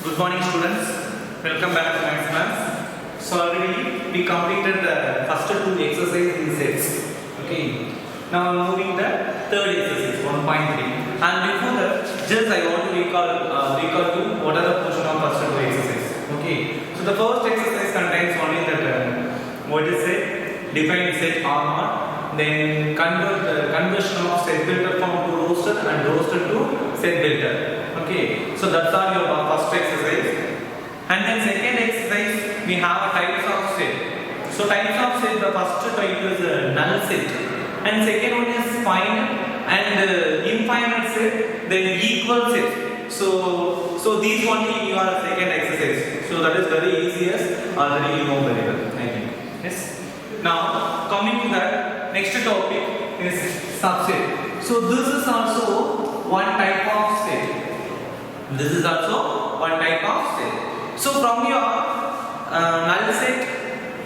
Good morning, students. Welcome back to Maths Class. So already we completed the first two exercises in sets. Okay. Now moving the third exercise 1.3. And before that, just I want to recall to what are the portion of first two exercises. Okay. So the first exercise contains only that what is it? Define set R naught. Then convert the conversion of set builder form to roster and roster to set builder. Okay, so that's all your first exercise. And then second exercise, we have types of set. So types of set, the first type is null set, and second one is finite and infinite set, then equal set. So these only your second exercise. So that is very easy as already you know very well. I think. Yes. Now coming to that next topic is subset. So this is also one type of set. This is also one type of set. So from your null set,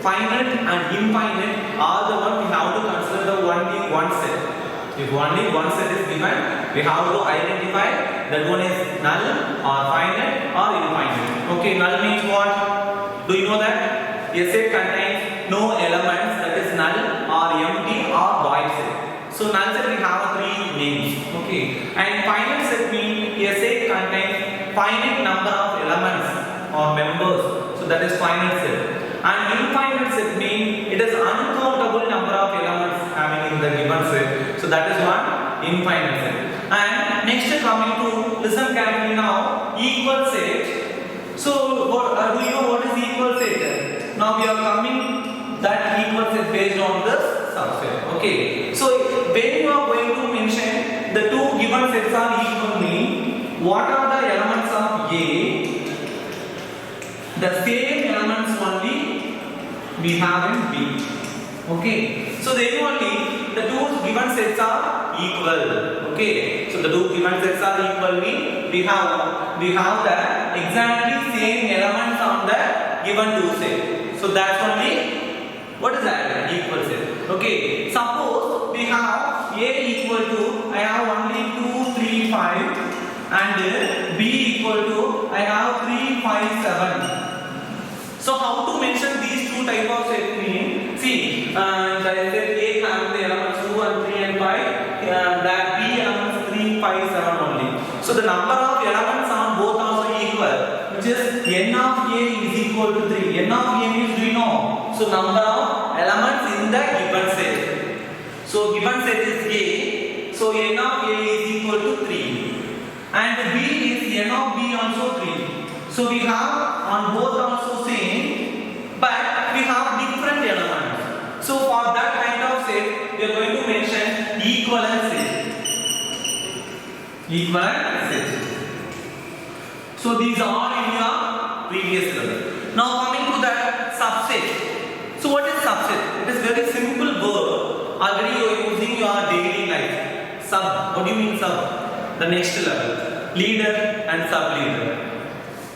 finite and infinite are the one we have to consider the only one set. If only one set is given, we have to identify that one is null or finite or infinite. Okay, null means what? Do you know that? A set contains no elements, that is null or empty or void set. So null set we have three names. Okay, and finite set means a set contains finite number of elements or members. So that is finite set. And infinite set means it is uncountable number of elements having in the given set. So that is one infinite set. And next coming to listen carefully now, equal set. So do you know what is equal set? Now we are coming that equal set based on this subset. Okay. So when you are going to mention the two given sets are equal mean what are the elements of A? The same elements only we have in B. Okay. So then only the two given sets are equal. Okay. So the two given sets are equal mean we have the exactly same elements on the given two set. So that's only what is that? Equal set. Okay. Suppose we have A equal to I have only 2, 3, 5 and B equal to I have 3, 5, 7. So how to mention these two type of set mean? See, the A has the elements 2 and 3 and 5, that B elements 3, 5, 7 only. So the number of elements on both also equal, which is n of A is equal to 3. N of A means do you know? So number of elements in the given set. So given set is A, so n of A is equal to 3. And B is n of B also 3. So we have on both also same, but we have different elements. So for that kind of set, we are going to mention equivalent set. Equivalent set. So these are in your previous level. Now coming to that subset. So what is subset? It is very simple word. Already you are using your daily life. Sub. What do you mean sub? The next level. Leader and sub leader.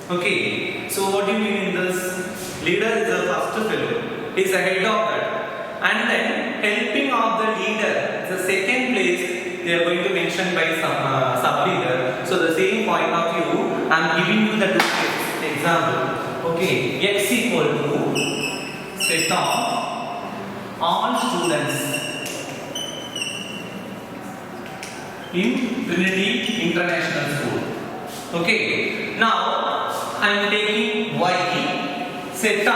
Okay, so what do you mean in this? Leader is the first fellow, he is the head of that, and then helping of the leader is the second place they are going to mention by some sub leader. So the same point of view, I am giving you the two cases. Example, okay, X equal to set of all students in Trinity International School. Okay, now I am taking Y set of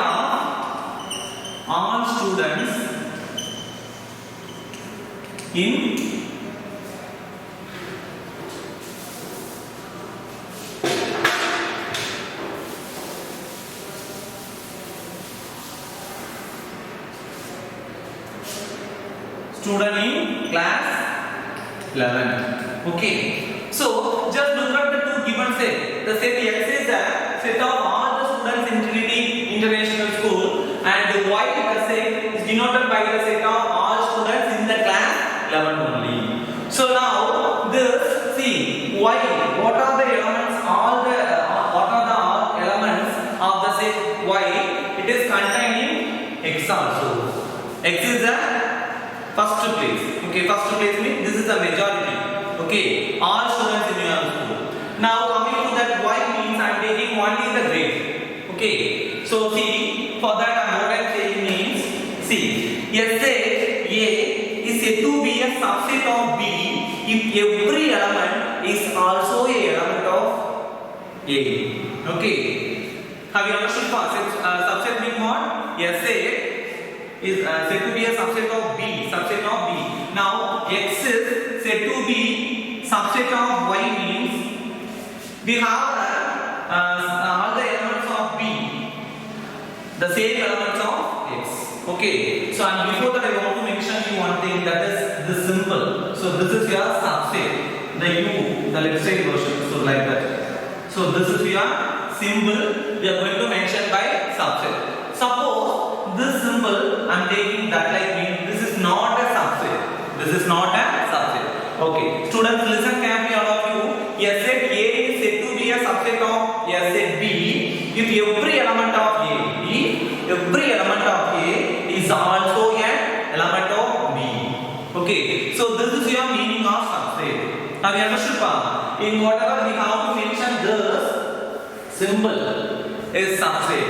all students in class 11. Okay, so just look at the two given set. The set X is the set of all the students in Trinity International School, and Y the set is denoted by the set of all students in the class 11 only. So now this, see Y, what are the elements? What are the elements of the set Y? It is containing X also. X is the first place. Okay, first place means this is the majority. Okay, all students in your school. Now coming to that Y means I am taking only the grade. Okay. So see, for that what I am saying means, see, yes, say A is said to be a subset of B if every element is also a element of A. Okay. Have you understood subset mean what? Yes, say is said to be a subset of B. Subset of B. Now X is said to be subset of Y means we have all the elements of B, the same elements of X. Okay. So and before that I want to mention you one thing, that is the symbol. So this is your subset, the U, the left side version. So like that. So this is your symbol we are going to mention by subset. Suppose this symbol I am taking that like means this is not a subset. This is not a subset. Okay. Students, listen carefully, all of you. A set A is said to be a subset of a set B if every element of A, every element of A is also an element of B. Okay. So this is your meaning of subset. Have you understood? In whatever we have to mention this symbol is subset.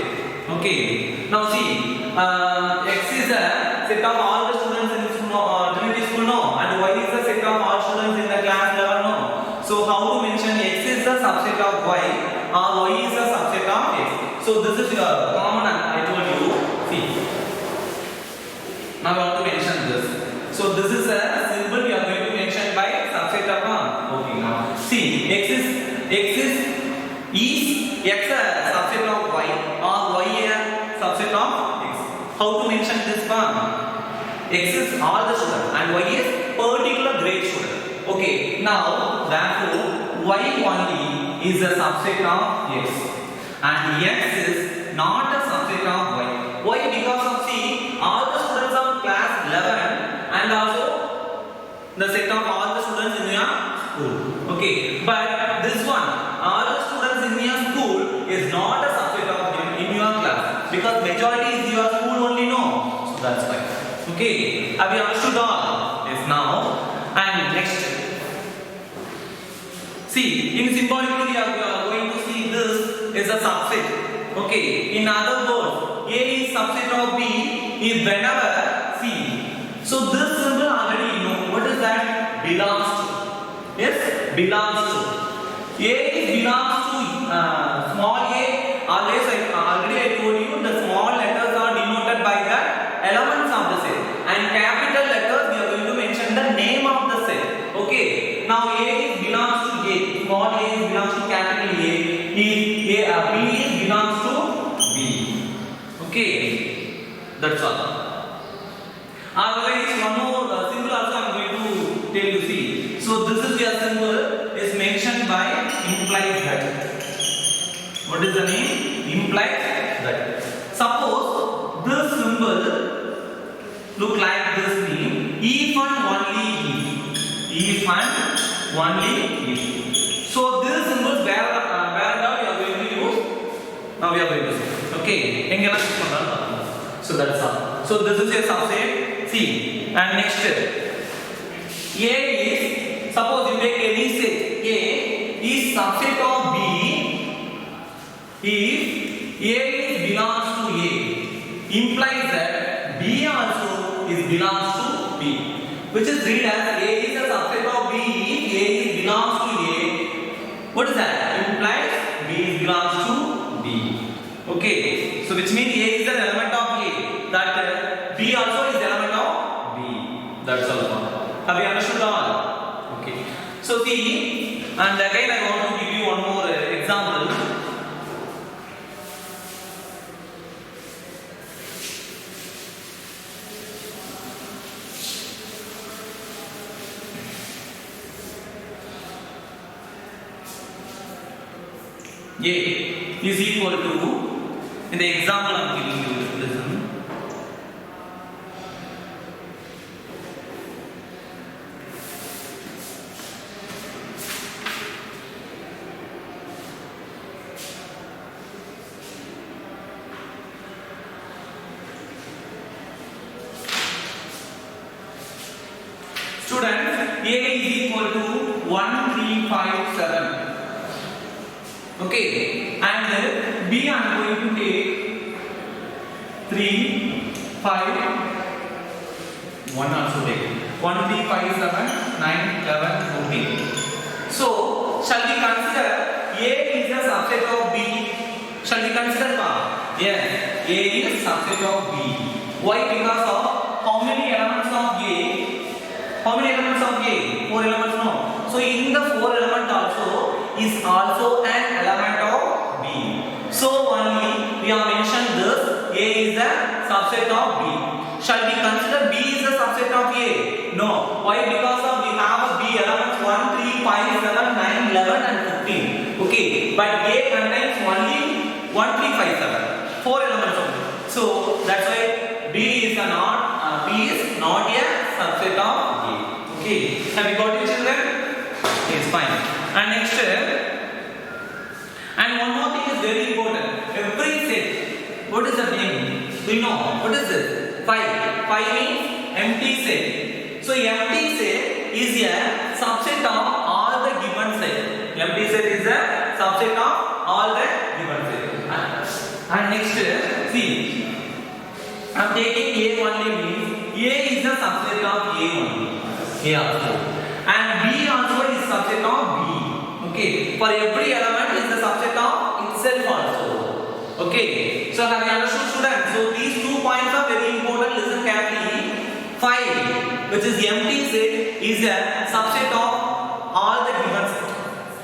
Okay. Now see, X is a set of all the students in this Trinity school, no, and Y is the set of all students in the class level, no. So how to mention X is the subset of Y or Y is the subset of X. So this is your common. I told you. See. Now I want to mention this. So this is a symbol we are going to mention by subset of one. Okay. Now see, X is X a subset of Y or Y a subset of X. How to mention this one? X is all the students and Y is particular grade student. Okay. Now therefore Y only is a subset of X and X is not a subset of Y. Why? Because of see, all the students of class 11 and also the set of all the students in your school. Okay. But this one, all the students in your school is not a subset of them in your class because majority is your school only, no. So that's why. Okay. Have you understood all? Yes. Now and next. See, in symbolically we are going to see this is a subset. Okay. In other words, A is subset of B is whenever see. So this symbol already you know what is that? Belongs to. Yes, belongs to. A belongs to small a. Always already I told you the small letters are denoted by the elements of the set and capital letters we are going to mention the name of the set. Okay. Now A belongs to A. Small a belongs to capital A. B belongs to B. Okay. That's all. Otherwise one more symbol also I am going to tell you. See. So this is your symbol is mentioned by implies that. What is the name? Implies that. Suppose this symbol look like this name. If and only if. If and only if. So this symbol where now we are going to use. Now we are going to see. Okay. So that's all. So this is a subset. See. And next A is, suppose you take any set, A is subset of B if A belongs to A, implies that B also is belongs to B, which is read as A is a subset of B if A belongs to A. What is that? Implies B belongs to B. Okay, so which means A is an element of A, that B also is element of B. That's all. Have you understood all? Okay. So see, and again I want to give you one more example. A is equal to, in the example I am giving you, listen. Students, A is equal to 1, 3, 5, 7. Okay. and B I am going to take 3, 5, 1 also take 1, 3, 5, 7, 9, 11, 14. So shall we consider A is a subset of B? Shall we consider what? Yes, A is subset of B. Why? Because of how many elements of A? How many elements of A? 4 elements, no. So in the 4 element also is also an element of B. So only we have mentioned this A is a subset of B. Shall we consider B is a subset of A? No. Why? Because of we have a B elements 1, 3, 5, 7, 9, 11 and 15. Okay. But A contains only 1, 3, 5, 7. 4 elements only. So that's why B is not a subset of A. Okay. Have you got it, children? Yes, fine. And next, and one more thing is very important. Every set, what is the name? Do you know? What is this? 5. 5 means empty set. So empty set is a subset of all the given set. Empty set is a subset of all the given set. And next, see, I am taking A only means A is a subset of A only. A also. And B also is subset of B. Okay. For every element is the subset of itself also. Okay. So have you understood, students? So these 2 points are very important. Listen carefully. 5, which is empty set, is a subset of all the given set.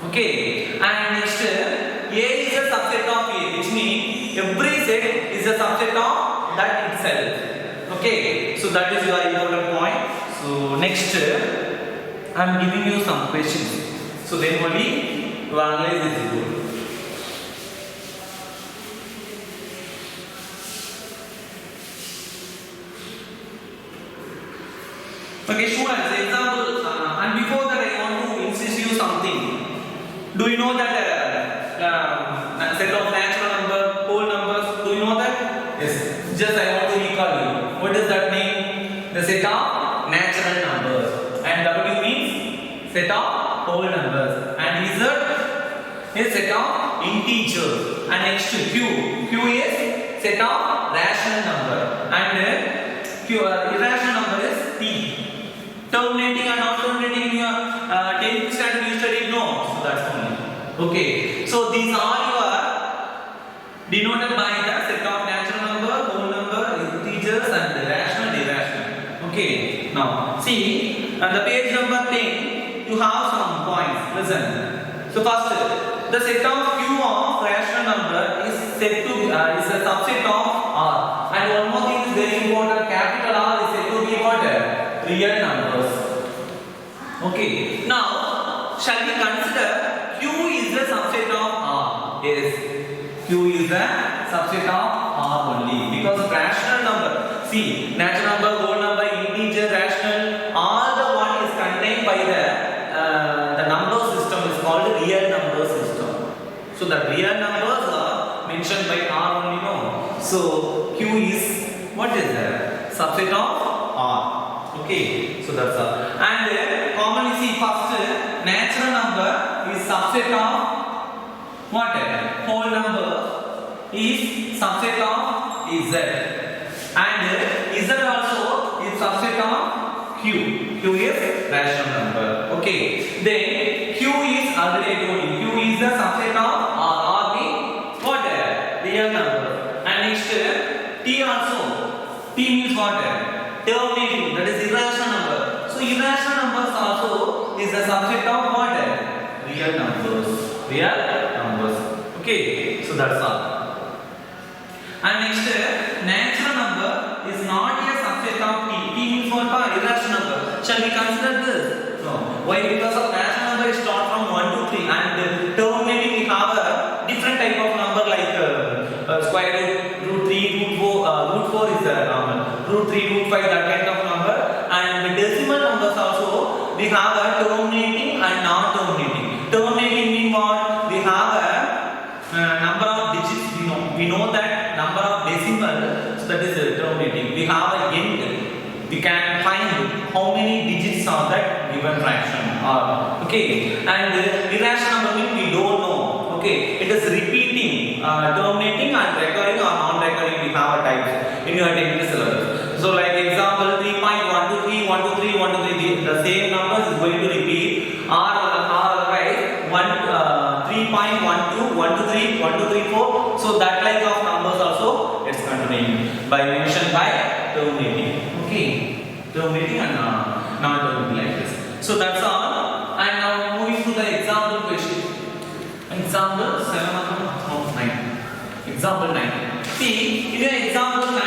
Okay. And next, A is a subset of A, which means every set is a subset of that itself. Okay. So that is your important point. So next, I am giving you some questions. So then only you analyze this good. Okay, students, example, and before that I want to insist you something. Do you know that set of natural number, whole numbers? Do you know that? Yes. Just I want to recall you. What is that name? The set of natural numbers. And W means set of whole numbers. And Z is set of integers. And next Q is set of rational number. And irrational number is T. Terminating and non terminating in your 10th standard you studied? No. So that's only. Okay. So these are your denoted by the set of natural number, whole number, integers and rational, irrational. Okay. Now see on the page number 10 you have some points. Listen. So first the set of Q of rational number is said to be is a subset of R. And one more thing is very important. Capital R is said to be what? Real numbers. Okay. Now, shall we consider Q is the subset of R? Yes. Q is the subset of R only because of rational number. See, natural number, whole number, integer, rational, all the one is contained by the number system is called real number system. So the real numbers are mentioned by R only, no. So Q is what is that? Subset of R. Okay, so that's all. And commonly see first natural number is subset of what? Whole number is subset of Z. And Z also is subset of Q. Q is rational number. Okay. Then Q is already told you. Q is the subset of R. R means what? Real number. And next T also. T means what? Terminating, that is irrational number. So irrational numbers also is a subset of what? Real numbers. Real numbers. Okay, so that's all. And next, natural number is not a subset of T. T means what? Irrational number. Shall we consider this? No. Why? Because of natural number is start from 1 to 3 and terminating we have a different type of number like square root 3, root 4 is the normal. Root 3, root 5, that kind of number. And the decimal numbers also, we have a terminating and non-terminating. Terminating means what? We have a number of digits. We know that number of decimal, so that is terminating. We have a end. We can find how many digits are that given fraction. Okay. And irrational number means we don't know. Okay. It is repeating. repeating, terminating and recurring or non-recurring, we have a type in your technical syllabus. So like example 3.123, 123, 123, the same numbers is going to repeat, or otherwise 3.12, 123, 1234. So that like of numbers also it's continuing by mentioned by terminating. Okay, terminating and non-terminating like this. So that's all. And now moving to the example question. Example 9. Example 9. See, in your example 9,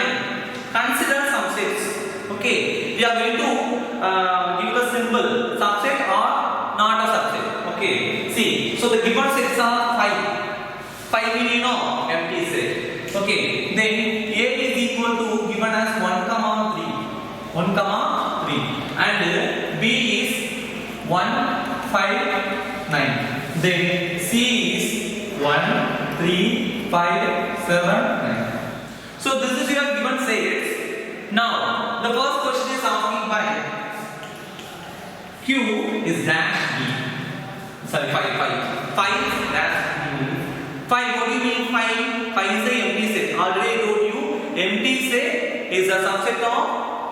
consider subsets. Okay, we are going to give a symbol subset or not a subset. Okay, see, so the given sets are 5. 5 meaning no empty set. Okay, then A is equal to given as 1 comma 3. 1 comma 3. And B is 1, 5, 9. Then C is 1, 3, 5, 7, 9. So this is your given sets. Now the first question is asking by Q is dash B. Sorry, 5 dash B. 5, what do you mean 5? 5 is the empty set. Already I told you empty set is a subset of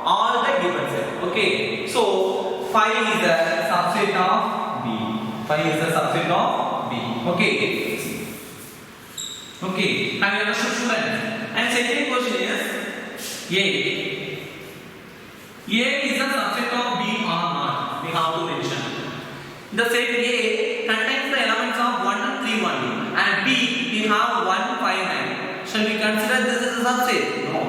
all the given set. Okay, so 5 is a subset of B. 5 is the subset of B. Okay. Okay. Have you understood, students? And second question is A. A is a subset of B or not? We have to mention. The set A contains the elements of 1 and 3 only, and B we have 1, 5, 9. Shall we consider this as a subset? No.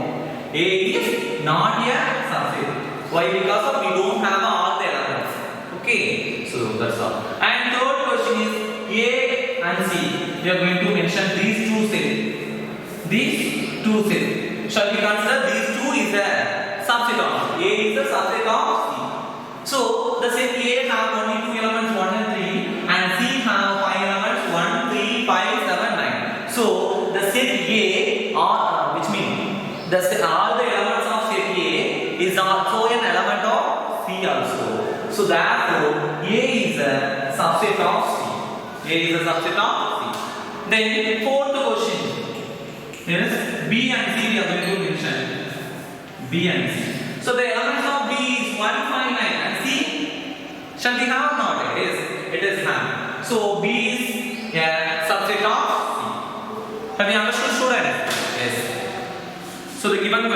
A is not a subset. Why? Because of we don't have all the elements. Okay. So that's all. And third question is A and C. We are going to mention these two sets. These two sets. Shall we consider these two is a subset of A is a subset of C. So the set A have only two elements 1 and 3, and C have 5 elements 1, 3, 5, 7, 9. So the set A or which means the set, all the elements of set A is also an element of C also. So therefore A is a subset of C. A is a subset of C. Then fourth question is B and C we are going to mention. B and C. So the elements of B is 1, 5, 9 and C shall we have or not? It is have. So B is a subset of C. Have you understood, students? Yes. So the given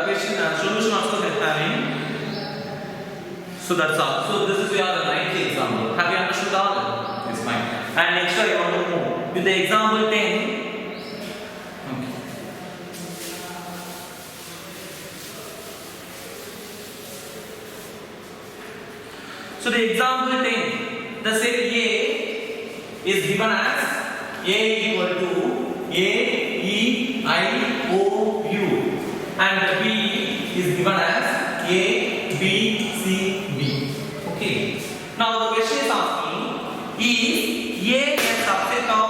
question solution also they are having. So that's all. So this is your 9th example. Have you understood all? It's fine. And next I want to move with the example 10. Okay. So the example 10, the set A is given as A equal to A, E, I, O, U, and B is given as A, B, C, B. Okay. Now the question is asking, is A a subset of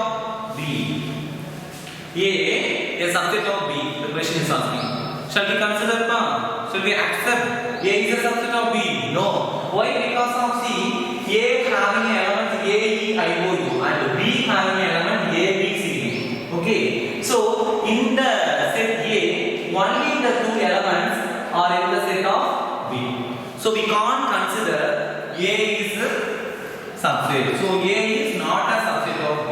B? A subset of B. The question is asking. Shall we consider? Shall we accept A is a subset of B? No. Why? Because of C, A having elements A, E, I, O, U, and B having element A, B, C, D. Okay. So in the set A, only the two elements are in the set of B. So we can't consider A is a subset. So A is not a subset of B.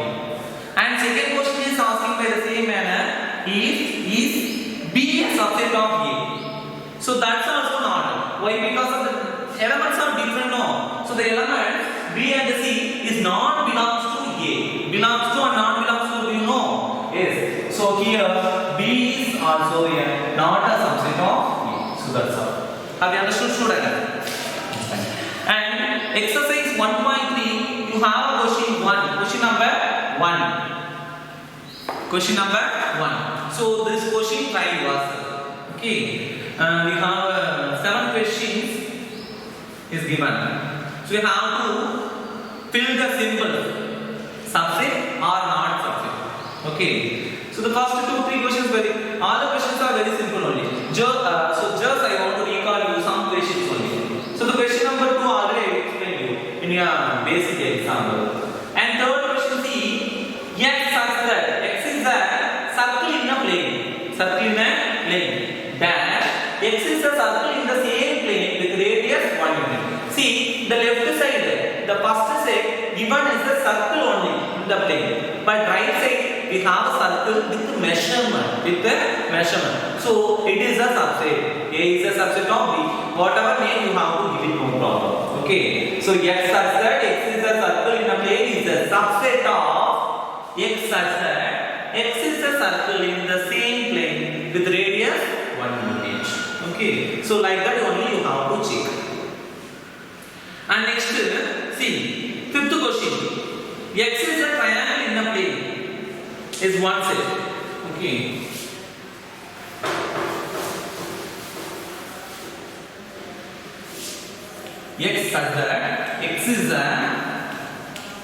And second question is asking by the same manner, is B a subset of A? So that's also not. Why? Because of the elements are different now. So the element B and C is not belongs to A. Belongs to or not belongs to B? No. Yes. So here B is also not a subset of A. So that's all. Have you understood, students? And exercise 1.3, you have a question 1. Question number 1. Question number 1. So this question try yourself. Okay. We have 7 questions is given. So you have to fill the symbol subset or not subset. Okay. So the first 2-3 questions all the questions are very simple only. So just I want to recall you some questions only. So the question number 2 already I explained you in your basic example. And third question C, X such that X is the given is a circle only in the plane. But right side we have a circle with measurement. So it is a subset. A is a subset of B. Whatever name you have to give it, no problem. Okay. So x such that x is a circle in a plane is a subset of x such that x is a circle in the same plane with radius 1 unit. Okay. So like that only you have to check. And next, see, fifth question. X is a triangle in a plane is one set. Okay. X such that x is a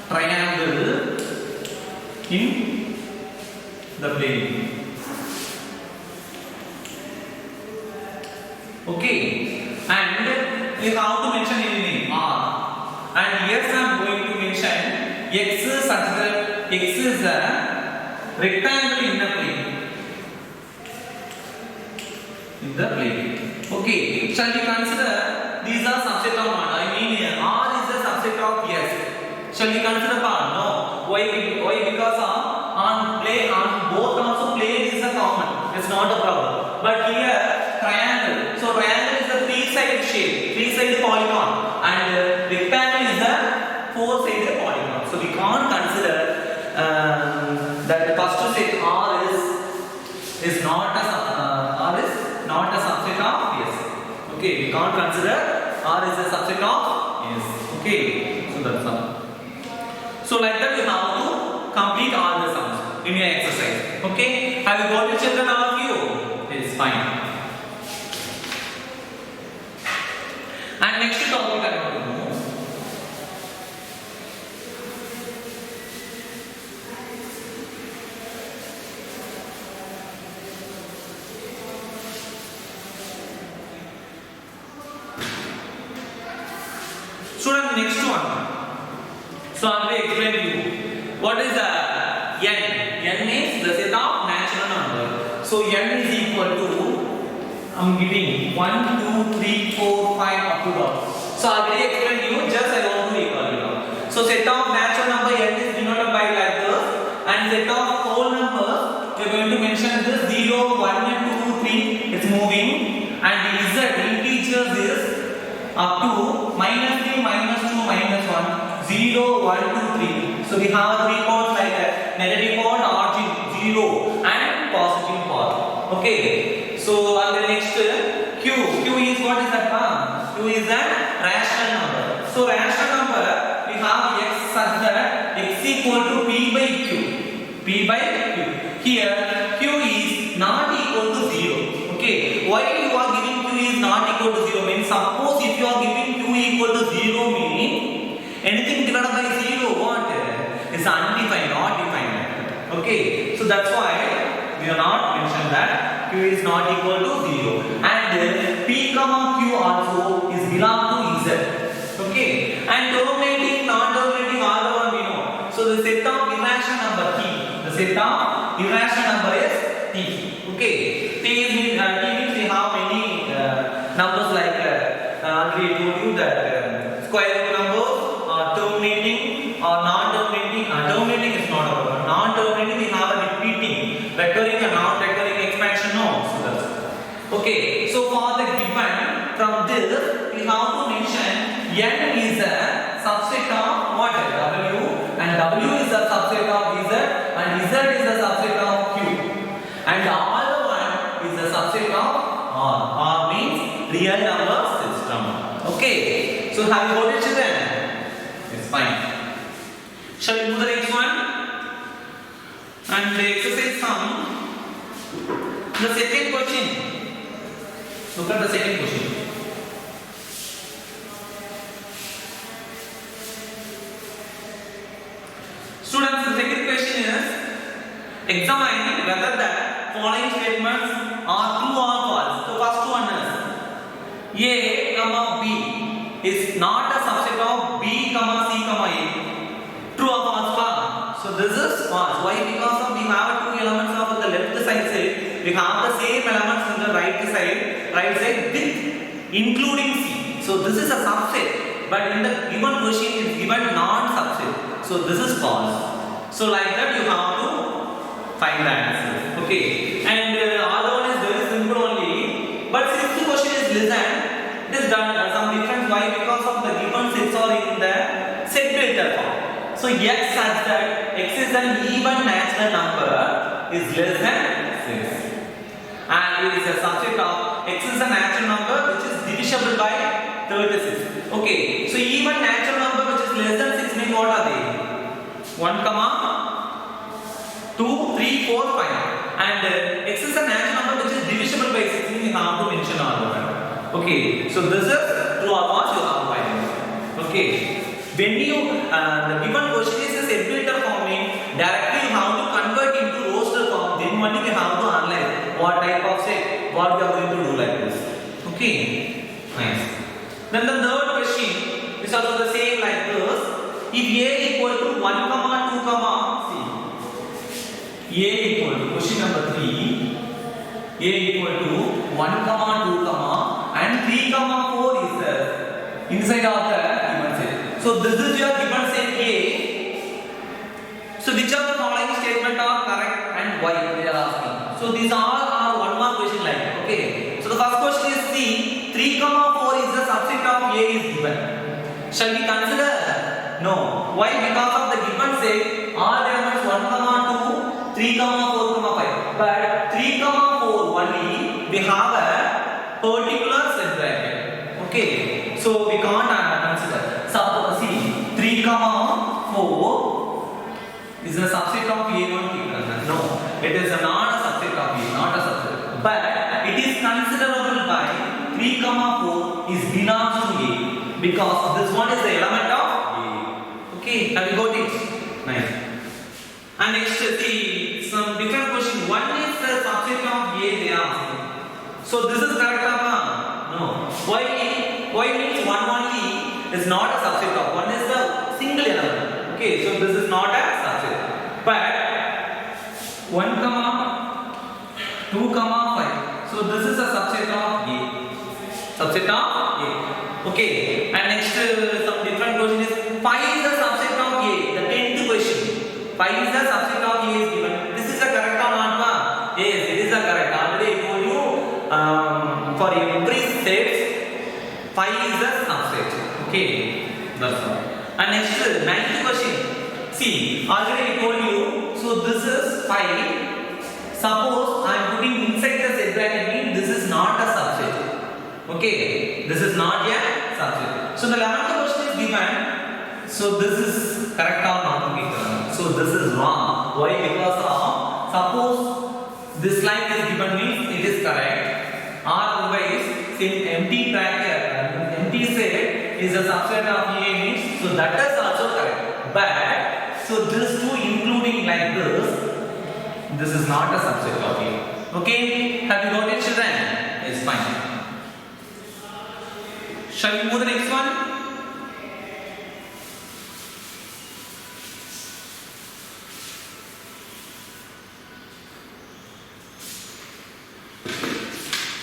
triangle in the plane. Okay. And you have to mention any name R. And yes, I am going to mention x such that x is a rectangle in the plane. Okay. Shall we consider these are subset of what? I mean R is a subset of yes. Shall we consider R? No. Why? Because on both also plane is a common. It's not a problem. But here triangle. So triangle is a three-sided shape, three-sided polygon, and rectangle is a four-sided polygon. So we can't consider that the first set R is not a subset of yes. Okay, we can't consider R is a subset of yes. Okay, so that's all. So like that you have to complete all the sums in your exercise. Okay, have you got it, children? All of you? It's fine. And next topic I want to know. Student, next one. So I will explain to you what is the n. N means the set of natural number. So n is equal to, I'm giving 1, 2, 3, 4, 5 up to down. So I will explain to you. Just I want to recall it out. So set of natural number n is denoted by like this, and set of whole numbers we are going to mention this 0, 1, and 2, 3. It's moving, and the z integers is up to -3, -2, -1, 0, 1, 2, 3. So we have three parts like that: negative part, origin 0, and positive part. Okay. So on the next q is what is that term? Q is a rational number. So rational number we have x such that x equal to p by q. Here q is not equal to 0. Okay. Why you are giving q is not equal to 0 means suppose if you are giving q equal to 0 meaning anything divided by 0 what is undefined, not defined. Okay. So that's why we are not mentioned that q is not equal to 0, and p comma q also is belong to z. Okay. And terminating, non-terminating, all the one we know. So the set of irrational number t. The set of irrational number is t. Okay. T means we have many numbers like already told you that square root number, terminating or non-terminating. Terminating is not a problem. Non-terminating we have a repeating, recurring and non-recurring expansion. No. So that's okay. So for the given from this we have to mention n is a subset of what? W, and W is a subset of Z, and Z is a subset of Q, and all one is a subset of R. R means real number system. Okay. So have you got it, children? It's fine. Shall we move to the next one? And the exercise sum. The second question. Look at the second question. Students, the second question is examine whether the following statements are true or false. The first one is A, B is not a subset of B, C, A. True or false? So this is false. Why? Because we have two elements of the left side. We have the same elements in the right side with including C. So this is a subset. but in the given question is given non-subset. So this is false. So like that you have to find the answer. Okay, and other one is very simple only. But since the question is listen, it is done some difference. Why? Because of the given sets are in the set builder form. So x such that x is an even natural number is less than 6, and it is a subset of x is a natural number which is divisible by 36. Okay, so even natural number which is less than 6 means what are they? 1, 2, 3, 4, 5, and x is a natural number which is divisible by 6 means you have to mention all of them. Okay, so this is true or false, you have to find it. Okay, when you the given question is a set builder form, means directly you have to convert into roster form, then only we have to analyze what type of set, what we are going to do like this. Okay, nice. Then the third question is also the same like this. If a equal to 1, 2, see, a equal to question number 3, a equal to 1, 2, and 3, 4 is the inside of the given set. So this is your given set A. So which of the following statement are correct and why they are asking. So these all are one mark question like. Okay. So the first question is C. 3, 4 is the subset of A is given. Shall we consider? No. Why? Because of the given set all elements 1, 2, 3, 4, 5. But 3, 4 only we have a particular set bracket. Okay. So we can't consider. Suppose see 3, 4 is a subset of A1. No, it is not a subset of A, not a subset. But it is considerable by 3, 4 is belongs to A because this one is the element of A. Okay, have you got it? Nice. And next, see some different question. One is the subset of A they are asking. So this is correct or not? No. Why? Why means one only is not a subset of one is the single element. Okay, so this is not a subset. But 1, 2, 5. So this is a subset of A. Subset of A. Okay. And next some different question is 5 is a subset of A. The 10th question. 5 is a subset of A is given. This is the correct or not? Yes, it is the correct. Already I told you for every set 5 is a subset. Okay. That's all. And next 9th question. See, already I told you. So this is 5. Suppose I am putting inside the set bracket means this is not a subset. Okay, this is not a subset. So the 11th question is given. So this is correct or not? So this is wrong. Why? Because of suppose this line is given means it is correct. Otherwise, since empty bracket, empty set is a subset of A means so that is also correct. But so this two including like this is not a subset of A. Okay, have you got it, children? It's fine. Shall we move to the next one?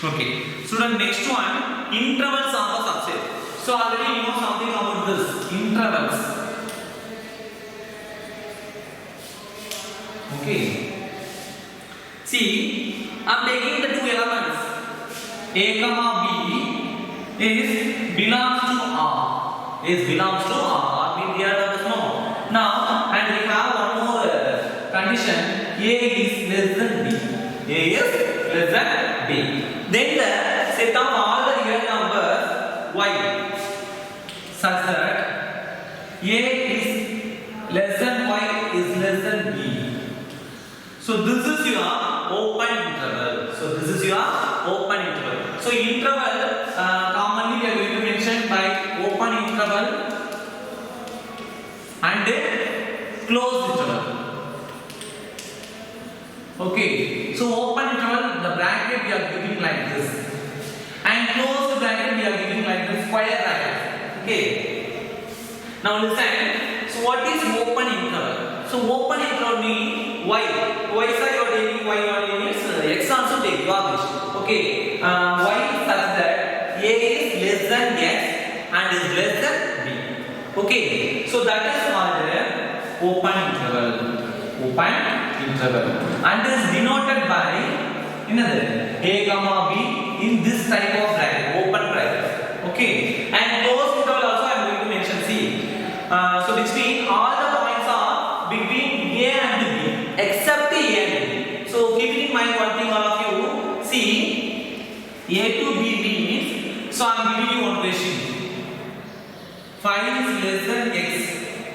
Okay, so the next one, intervals of a subset. So already you know something about this intervals. Okay. See, I am taking the two elements A, B is belongs to R. Is belongs to R. Means they are the small. Now, and we have one more condition. A is less than B. A is less than B. Then the set of all the real numbers Y such that A is less than Y is less than B. So this is your open interval. So this is your open interval. So interval commonly we are going to mention by open interval and closed interval. Okay. So open interval the bracket we are giving like this, and closed bracket we are giving like this square bracket. Okay. Now listen. So what is open interval? So open interval means y. Y side you are taking y only means x also take your wish. Okay. Y such that a is less than x and is less than b. Okay, so that is called open interval. Open interval, and is denoted by another a comma b in this type of bracket, open bracket. Okay, and closed interval also I am going to mention. See, so which means all the points are between a and b except a and b. So keeping in mind one thing, all of you see, a to b means, so I am giving you one question. 5 is less than x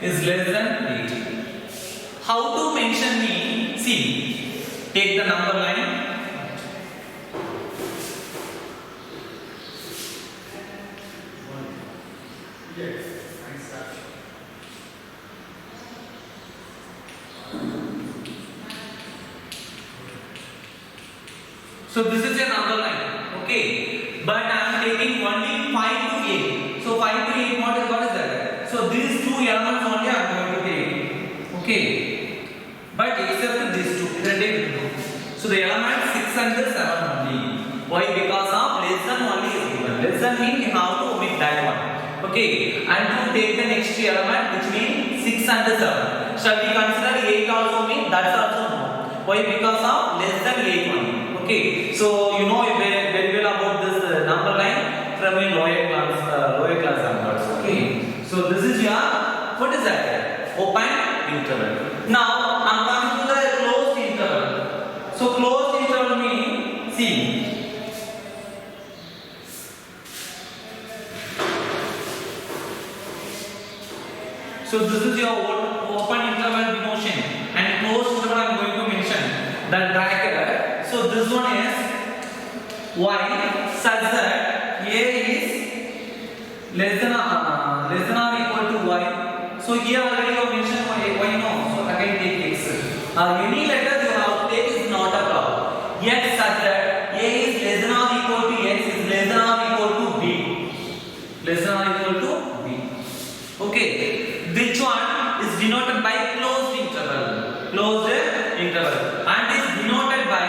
is less than 8. How to mention me? See, take the number line. So this is a number line, okay, but I am taking only 5 to 8. So 5 to 8, what is that? So these two elements only I am going to take, okay, but except these two, so the elements 6 and 7 only. Why? Because of less than only is given. Less than means you have to omit that one, okay, and to take the next element, which means 6 and 7. Shall we consider 8 also mean? That's also no. Why? Because of less than 8 only. Okay, so you know very well about this number line from a lower class numbers. Okay, so this is your, what is that? Open interval. Now I'm coming to the closed interval. So closed interval means, see, so this is your open interval denotion, and closed interval I'm going to mention that bracket. So this one is y such that a is less than or equal to y. So here already you mentioned y no. So again take x. Any letter you have to take is not a problem. X such that a is less than or equal to x is less than or equal to b. Less than or equal to b. Okay. Which one is denoted by closed interval? Closed interval, and is denoted by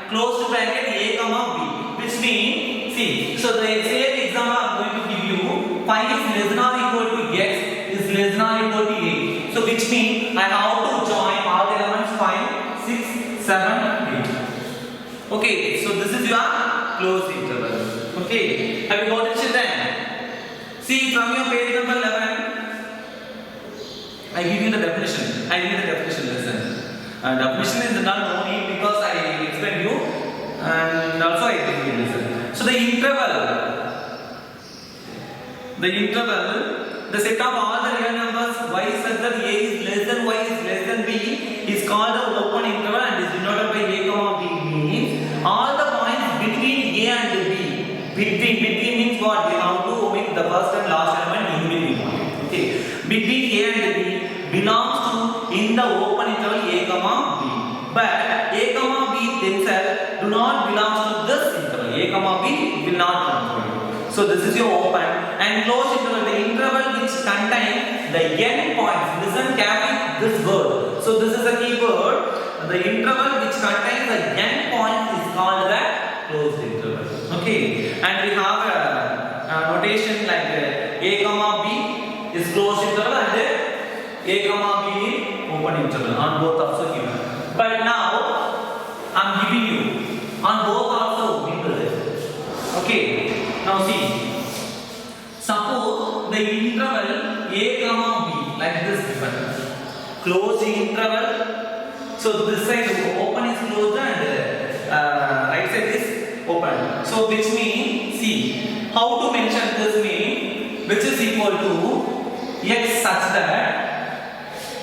closed bracket a comma b, which means, see, so the same example I am going to give you. 5 is less than or equal to x is less than or equal to 8. So which means I have to join all the elements 5, 6, 7, 8. Okay, so this is your closed interval. Okay, have you got it, children? See, from your page number 11, I give you the definition. I give you the definition lesson. Definition is not no need because I explained you, and also I give you lesson. So the interval, the set of all the real numbers y such that a is less than y is less than b is called the open interval and is denoted by a comma b. Means all the points between a and b. Between means what? We have to omit the first and last element in between. Okay, between a and b belongs to in the open interval a comma b, but a comma b themselves do not belong to this interval. A comma b will not belong to it. So this is your open and closed interval, the interval which contains the n points. Listen carefully this word. So this is a key word. The interval which contains the n points is called the closed interval. Okay, and we have a notation like a comma b is closed interval and a comma b open interval on both also given. But now I am giving you on both also interval. Okay, now see, suppose the interval a comma b like this given, closed interval. So this side open is closed and right side is open. So which means, see, how to mention this mean, which is equal to x such that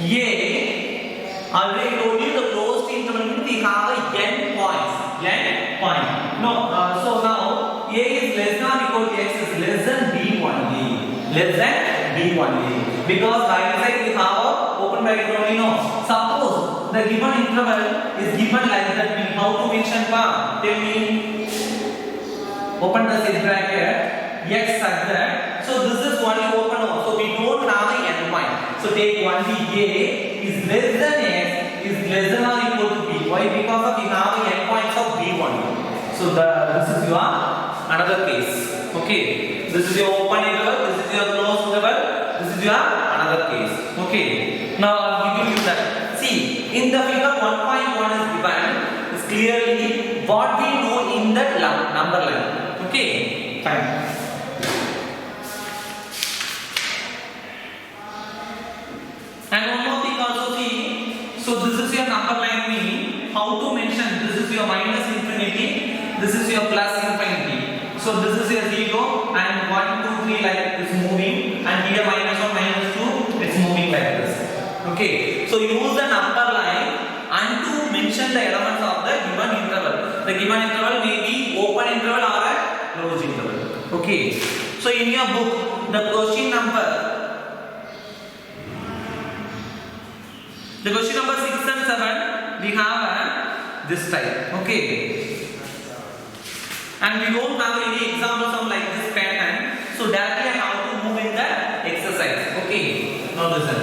a, already told you the closed interval means we have a n points. No, so now a is less than or equal to x is less than b only. Less than b only. Because right side we have open bracket only. No. Suppose the given interval is given like that. Mean how to mention pa? Tell me. Open the bracket x such that. So this is only open. So we don't have a n point. So take only a is less than x is less than or equal to b. Why? Because of we have a n points of b only. So this is your another case. Okay, this is your open interval, this is your closed interval, this is your another case. Okay. Now I'll give you that. See, in the figure 1.1 is given is clearly what we know in that number line. Okay. Fine. And one more thing also see. So this is your number line mean how to mention this is your minus infinity, this is your plus infinity. So this is your 0 and 1, 2, 3 like this moving, and here minus 1, minus 2 it's moving like this. Okay. So use the number line and to mention the elements of the given interval. The given interval may be open interval or a closed interval. Okay. So in your book the question number 6 and 7 we have this type. Okay. And we don't have any examples of like this pattern. So directly I have to move in the exercise. Okay. Now listen.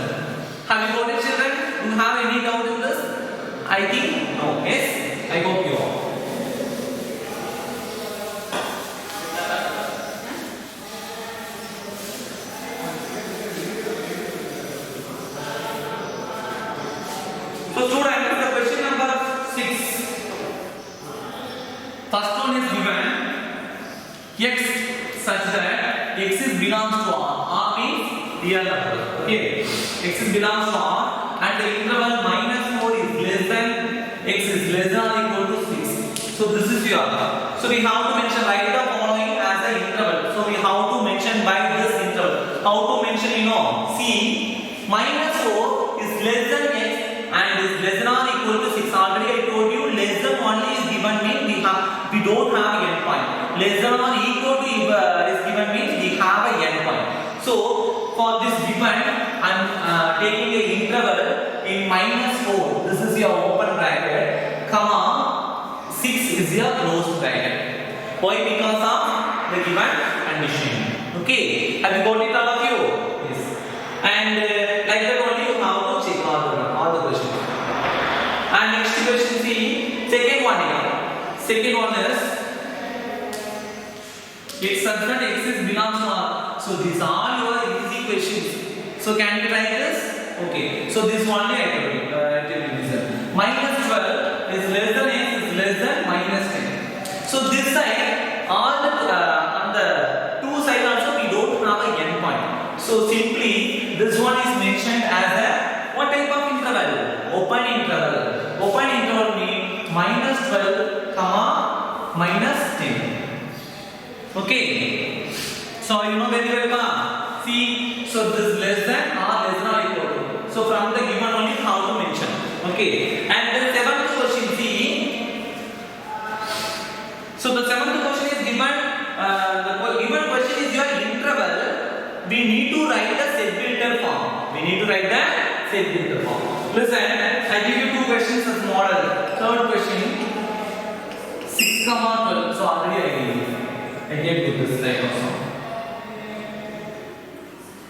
Have you got it, children? Do you have any doubt in this? I think no. Yes? I hope you all. So students, the question number 6. First one is given x such that x is belongs to R. R means real number. Okay. X is belongs to R and the interval minus 4 is less than x is less than or equal to 6. So this is your. So we have to mention write the following as the interval. So we have to mention by this interval. How to mention, you know? See, minus 4 is less than x and is less than or equal to 6. Already I told you less than only is given means we don't have an endpoint. Less than or equal to is given means we have a endpoint. So for this given I am taking a interval in minus 4. This is your open bracket, comma 6 is your closed bracket. Why? Because of the given condition. Okay. Have you got it, all of you? Yes. And like that only you have to check all the questions. And next question, see, second one here. Second one is x such that x is belongs to R. So these are your easy questions. So can you try this? Okay. So this one I tell you this. Minus 12 is less than x is less than minus 10. So this side, all the on the two sides also we don't have a endpoint. So simply this one is mentioned as a what type of interval? Open interval. Open interval means minus 12 comma minus 10. Okay. So you know very well. See, so this less than or less than or equal to. So from the given only how to mention. Okay. And the seventh question, see. So the seventh question is given. The given question is your interval. We need to write the set-builder form. We need to write the set-builder form. Listen, I give you two questions as model. Third question, 6, 12. So already I gave you this type also.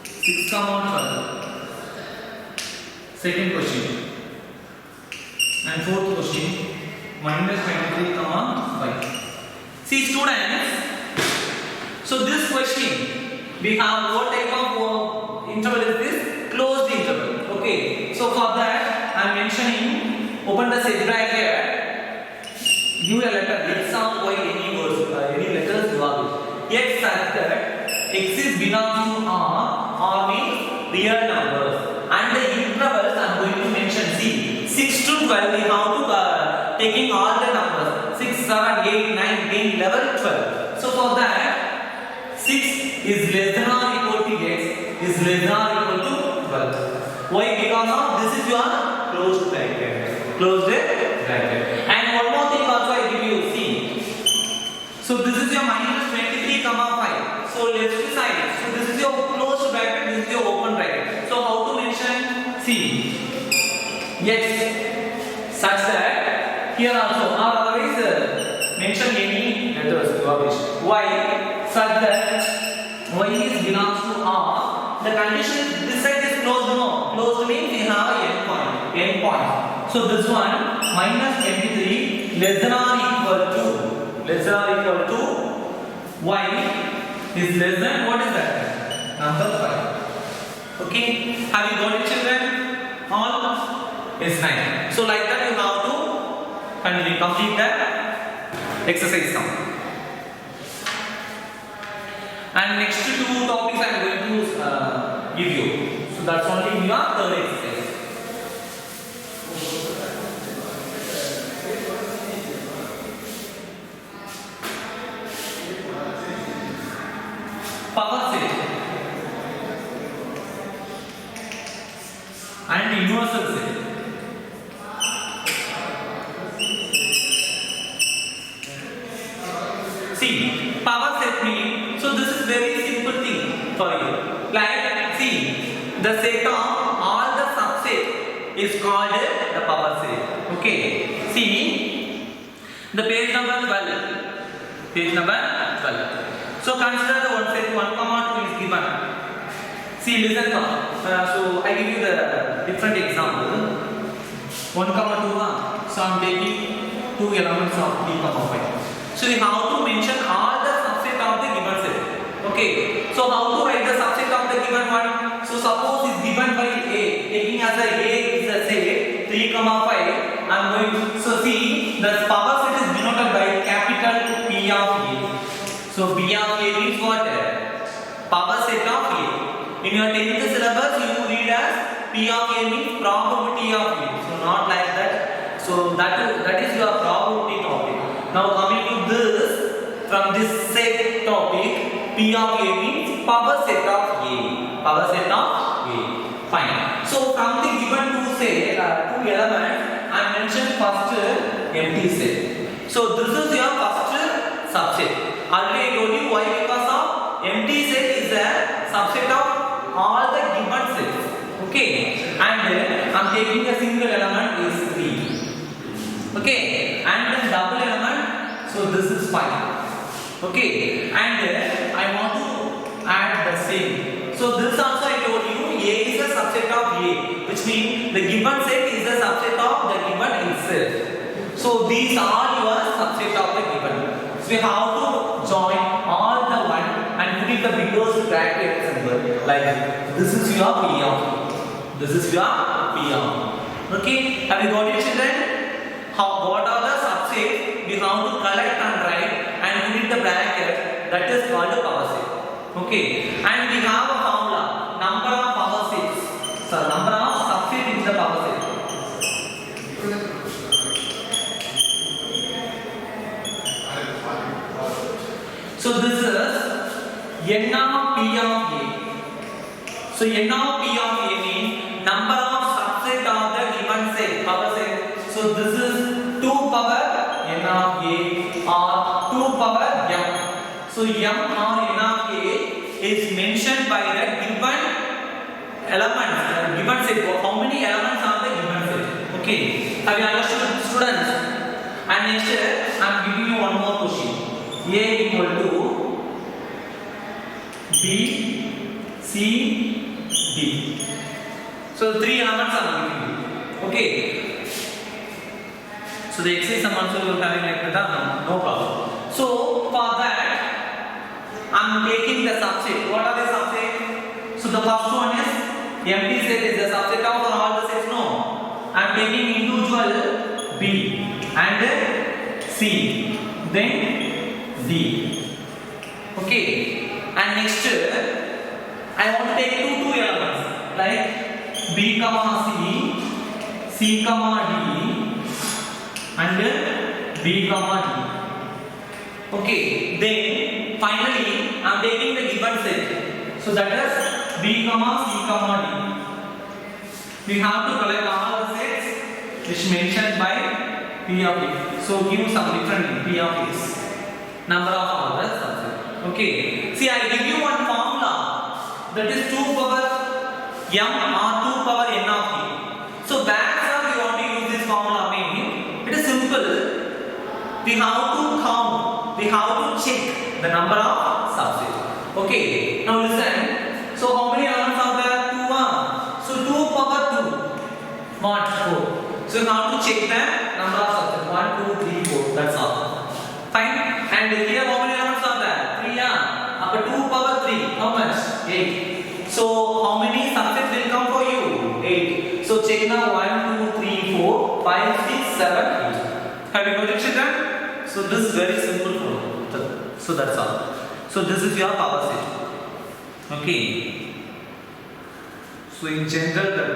6, 12. Second question. And fourth question, minus 23, 5. See students, so this question, we have what type of interval is this? Closed interval. Okay. So for that, I am mentioning, open the set bracket, give a letter, x or y, any words, any letters you have. X such that x is belongs to R means real numbers. And the intervals I am going to mention. See, 6 to 12 we have to taking all the numbers. 6, 7, 8, 9, 10, 11, 12. So for that, 6 is less than or equal to x is less than or equal to 12. Why? Because of this is your closed bracket. Closed bracket. And one more thing also I give you. See. So this is your minus 23, 5. So left side. So this is your closed bracket. This is your open bracket. So how to mention? See. X such that here also or otherwise mention any letters you wish. Y such that y is belongs to R. The condition this side is closed. No, closed means we have a endpoint. So this one minus 23 less than or equal to y is less than what is that? Number 5. Okay, have you got it, children? All is 9. So like that you have to finally complete that exercise now. And next two topics I am going to give you. So that's only in your third exercise. Power set and universal set. See, power set means, so this is very simple thing for you. Like, see, the set of all the subset is called the power set. Okay. See, the page number 12. Page number 12. So consider the one set 1, 2 is given. See, listen now. So I give you the different example. 1, 2. So I am taking two elements of 3, 5. So you have to mention all the subset of the given set. Okay. So how to write the subset of the given one? So suppose is given by A. Taking as a A is a set 3, 5. I am going. So see, the power set is denoted by capital P of A. So B of A means what? Power set of A. In your 10th syllabus, you read as P of A means probability of A. So not like that. So that is your probability topic. Now coming to this, from this set topic, P of A means power set of A. Power set of A. Fine. So from the given two elements, I mentioned first empty set. So this is your first subset. Already I told you why, because of empty set is a subset of all the given sets. Okay. And I am taking a single element is 3. Okay. And then double element, so this is 5. Okay. And I want to add the same. So this also I told you A is a subset of A, which means the given set is a subset of the given itself. So these are your subset of the given. So we have to join all the one and put in the biggest bracket symbol like this is your P of. This is your P of. Okay, have you got it, children? What are the subsets we have to collect and write and put in the bracket, that is called a power set. Okay, and we have a formula, number of power sets. So number of subsets in the power set. So this is n of P of A. So n of P of A means number of subset of the given set, power set. So this is 2 power n of A or 2 power m. So m or n of A is mentioned by the given elements, given set. How many elements are the given set? Okay, have you understood, students? And next I am giving you one more question. A equal to B, C, D. So 3 elements are giving you. Okay. So the exercise sum also you are having like that, no problem. So for that I am taking the subset. What are the subset? So the first one is empty set is the subset of all the sets. No, I am taking individual B and C, then D. Okay, and next I want to take two elements like B comma C, C comma D, and B comma D. Okay, then finally I am taking the given set. So that is B comma C comma D. We have to collect all the sets which mentioned by P of A. So give some different P of A. Number of all the subsets. Okay. See, I give you one formula that is 2 power m or 2 power n of A. So that's how we want to use this formula. Meaning it is simple. We have to count. We have to check the number of subsets. Okay. Now listen. So how many elements are there? 2 are. So 2 power 2. What? 4. So you have to check the number of subsets. 1, 2, 3, 4. That's all. Fine. And here how many elements are there? 3 are. After 2 power 3, how much? 8. So how many subsets will come for you? 8. So check now 1, 2, 3, 4, 5, 6, 7, 8. Have you got it, children? So this is very simple for you. So that's all. So this is your power set. Okay. So in general the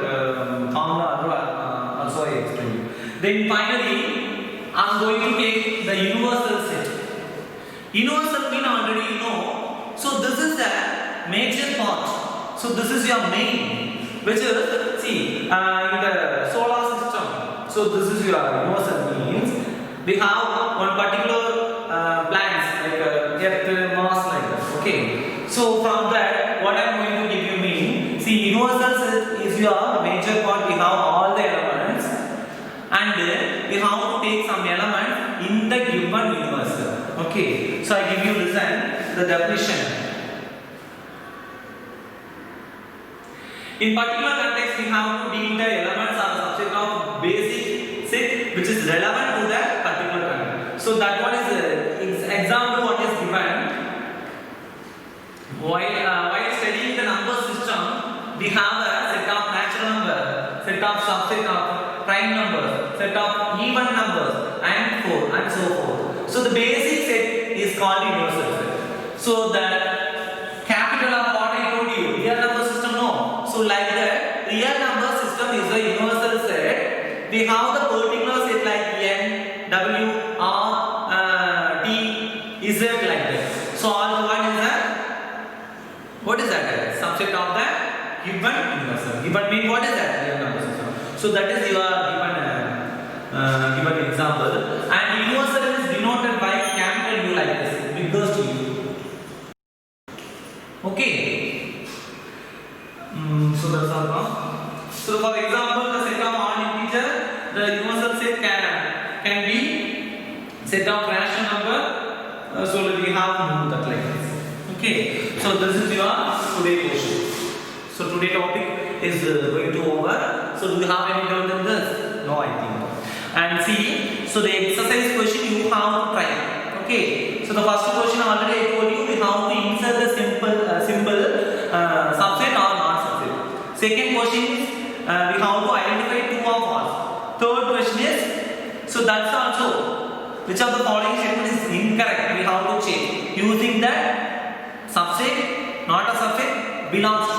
formula also I explained. Then finally I am going to take the universal set. Universal mean already you know. So this is the major part. So this is your main, which is see in the solar system. So this is your universal means we have one particular planets like Earth, Mars, like that. Okay. So from that, what I am going to give you mean. See, universal is your major part. We have all the elements, and we have to take some elements in the given universal. Okay. So I give you the definition. In particular context, we have to deal the elements are the subject of basic set which is relevant to that particular context. So that one is example what is given. While studying the number system, we have a set of natural numbers, set of subset of prime numbers, set of even numbers, and so forth. So the basic set is called universal set. So the capital of what I told you, real number system, no. So like that, real number system is a universal set. We have the particular set like n, w, r, t, z like that. So all the one is that. What is that? Subset of the given universal. Given mean what is that? Real number system. So that is your given example. And universal is denoted by capital U like this, biggest U. Okay. So that's all now. So for example, the set of all integer, the universal set can be set of rational number. So we have that like this. Okay. So this is your today question. So today topic is going to over. So do you have any doubt in this? No, I think. And see, so the exercise question you have to try. Okay. So the first question already I told you we have to insert the simple subset or not subset. Second question is we have to identify true or false. Third question is so that's also which of the following statement is incorrect. We have to check using that subset, not a subset, belongs to.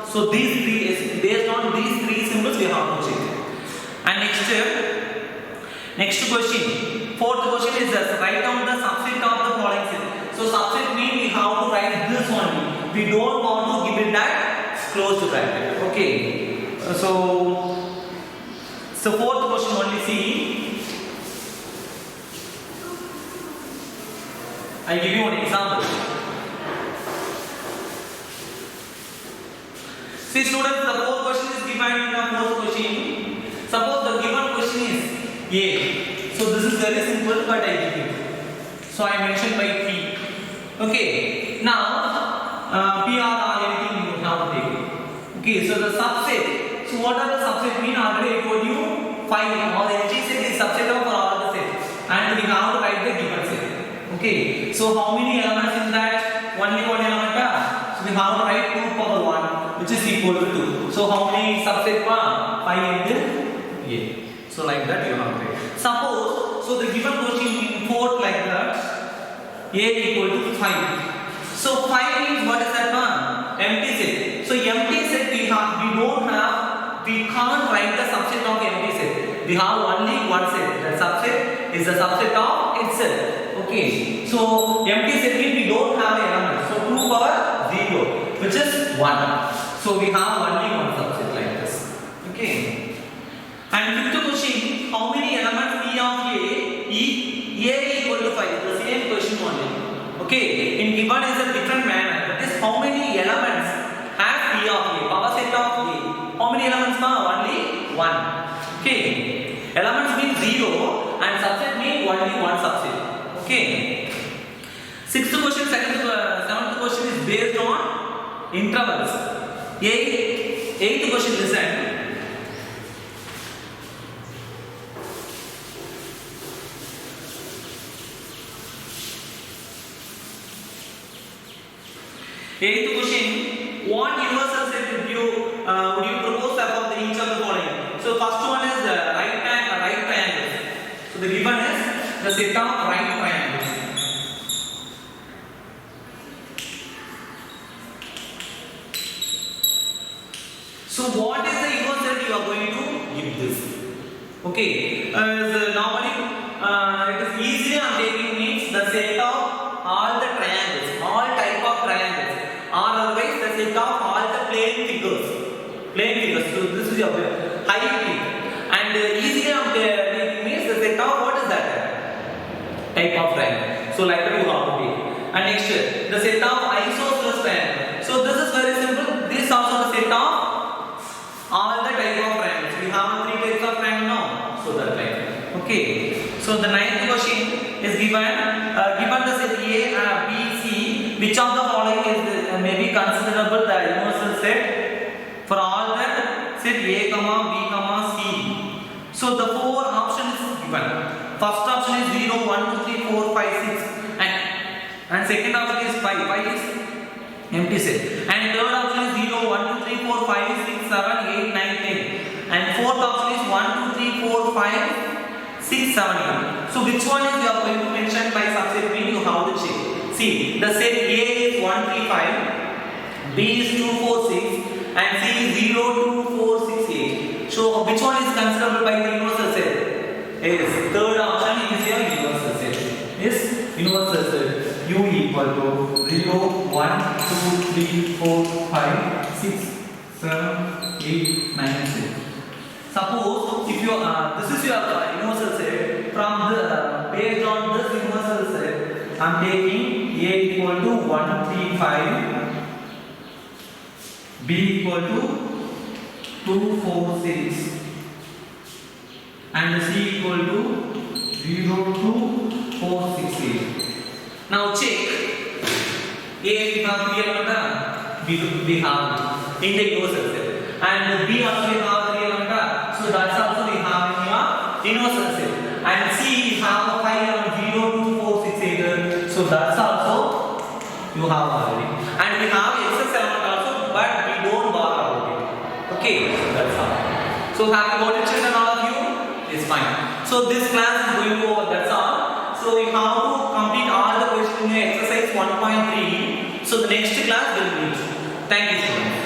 So these three is based on these three symbols we have to check. And next question, fourth question is just write down the subset of the following set. So subset means we have to write this only. We don't want to give it that close to bracket. Okay. So fourth question only see. I give you one example. See students, the fourth question is given in the fourth question. Suppose the given question is A. So this is very simple, but I give you. So I mentioned by P. Okay. Now P or anything you have to take. Okay. So the subset. So what are the subset mean? Already I told you 5. Or the empty set is subset of all the sets, and we have to write the given set. Okay. So how many elements in that? Only one element. So we have to write 2 power 1, which is equal to 2. So how many subset? 5 into A. So like that you have to write. Suppose so the given question in fourth like that. A equal to 5. So 5 means what is that one? Empty set. So empty set we can't write the subset of empty set. We have only one set. That subset is the subset of itself. Okay. So empty set means we don't have element. So 2 power 0, which is 1. So we have only one subset like this. Okay. And fifth question, how many elements P of A equal to 5? The same question only. Okay. In given is a different manner. That is how many elements has P of A? Power set of A. How many elements? Only 1. Okay. Elements mean 0 and subset mean only one subset. Okay. Sixth question, seventh question is based on intervals. Eighth question listen. Eighth question, what universal set would you propose for each of the following? So first one is right triangles. So the given is the set of right triangles. So what is the inverse set you are going to give this? Okay, normally it is easily I am taking means the set of all the triangles, all type of triangles, or otherwise the set of all the plane figures. So this is your height, and easily I am taking means the set of what is that type of triangle. So like that you have to take. And next the set of isosceles triangle. So this is very simple. This is also the set of all the type of triangles. We have 3 types of triangle now. So that type. Okay. So the ninth question is given the set A, B, C. Which of the following is may be considerable the universal set for all the set A, B, C. So the 4 options is given. First option is 0, 1, 2, 3, 4, 5, 6, and second option is 5. 5 is empty set. And third option is 0, 1, 2, 3, 4, 5, 6, 7, 8, 9, 10. And fourth option is 1, 2, 3, 4, 5, 6, 7, 8. So which one is you are going to mention by substituting? You have to check. See, the set A is 1, 3, 5, B is 2, 4, 6, and C is 0, 2, 4, 6, 8. So which one is considerable by the universal set? Is third option is your universal set. Is universal set. U equal to 0, 1, 2, 3, 4, 5, 6, 7, 8, 9, 10. Suppose if you this is your universal set. From the based on this universal set, I am taking A equal to 1, 3, 5, B equal to 2, 4, 6, and C equal to 0, 2, 4, 6, 8. Now check. A we have 3 elements, B we have in the universal set, and B also we have 3 elements. So that's also we have in your universal set. And C we have 5 elements, 0, 2, 4, 6, 8. So that's also you have already. And we have excess element also, but we don't bother about it. Okay, that's all. So have you got it, children, all of you? It's fine. So this class is going to over. That's all. So you have to complete all the questions in exercise 1.3. So the next class will meet. Thank you, students.